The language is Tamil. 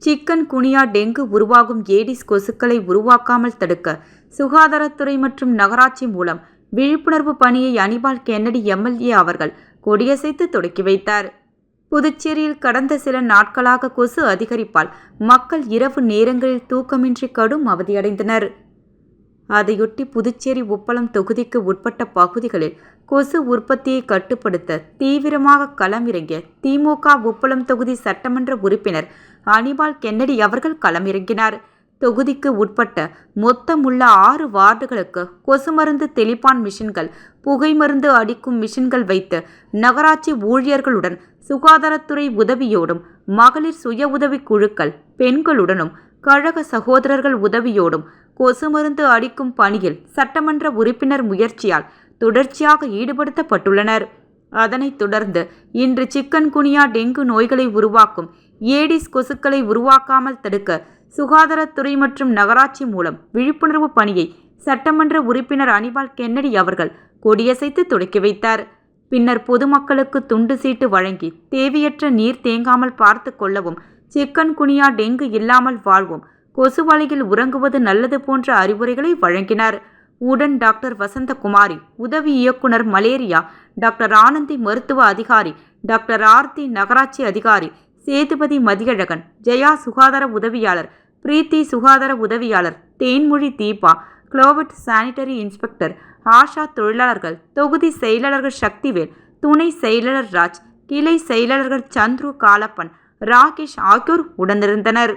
சிக்கன் குனியா டெங்கு உருவாகும் ஏடிஸ் கொசுக்களை உருவாக்காமல் தடுக்க சுகாதாரத்துறை மற்றும் நகராட்சி மூலம் விழிப்புணர்வு பணியை அனிபால் கென்னடி எம்எல்ஏ அவர்கள் கொடியசைத்து தொடக்கி வைத்தார். புதுச்சேரியில் கடந்த சில நாட்களாக கொசு அதிகரிப்பால் மக்கள் இரவு நேரங்களில் தூக்கமின்றி கடும் அவதியடைந்தனர். அதையொட்டி புதுச்சேரி உப்பளம் தொகுதிக்கு உட்பட்ட பகுதிகளில் கொசு உற்பத்தியை கட்டுப்படுத்த தீவிரமாக களமிறங்கிய திமுக உப்பளம் தொகுதி சட்டமன்ற உறுப்பினர் அனிபால் கென்னடி அவர்கள் களமிறங்கினார். தொகுதிக்கு உட்பட்ட மொத்தமுள்ள 6 வார்டுகளுக்கு கொசு மருந்து தெளிப்பான் மிஷின்கள், புகை மருந்து அடிக்கும் மிஷின்கள் வைத்து நகராட்சி ஊழியர்களுடன் சுகாதாரத்துறை உதவியோடும், மகளிர் சுய உதவி குழுக்கள் பெண்களுடனும், கழக சகோதரர்கள் உதவியோடும் கொசு மருந்து அடிக்கும் பணியில் சட்டமன்ற உறுப்பினர் முயற்சியால் தொடர்ச்சியாக ஈடுபடுத்தப்பட்டுள்ளனர். அதனைத் தொடர்ந்து இன்று சிக்கன் குனியா டெங்கு நோய்களை உருவாக்கும் ஏடிஸ் கொசுக்களை உருவாக்காமல் தடுக்க சுகாதாரத்துறை மற்றும் நகராட்சி மூலம் விழிப்புணர்வு பணியை சட்டமன்ற உறுப்பினர் அனிபால் கென்னடி அவர்கள் கொடியசைத்து தொடக்கி வைத்தார். பின்னர் பொதுமக்களுக்கு துண்டு சீட்டு வழங்கி தேவையற்ற நீர் தேங்காமல் பார்த்து கொள்ளவும், சிக்கன் குனியா டெங்கு இல்லாமல் வாழ்வோம், கொசு வலையில் உறங்குவது நல்லது போன்ற அறிவுரைகளை வழங்கினார். உடன் டாக்டர் வசந்தகுமாரி, உதவி இயக்குனர் மலேரியா, டாக்டர் ஆனந்தி மருத்துவ அதிகாரி, டாக்டர் ஆர்த்தி நகராட்சி அதிகாரி, சேதுபதி மதியழகன், ஜெயா சுகாதார உதவியாளர், பிரீத்தி சுகாதார உதவியாளர், தேன்மொழி தீபா, குளோவட் சானிட்டரி இன்ஸ்பெக்டர், ஆஷா தொழிலாளர்கள், தொகுதி செயலாளர்கள் சக்திவேல், துணை செயலாளர் ராஜ், கிளை செயலாளர்கள் சந்துரு காலப்பன், ராகேஷ் ஆகியோர் உடனிருந்தனர்.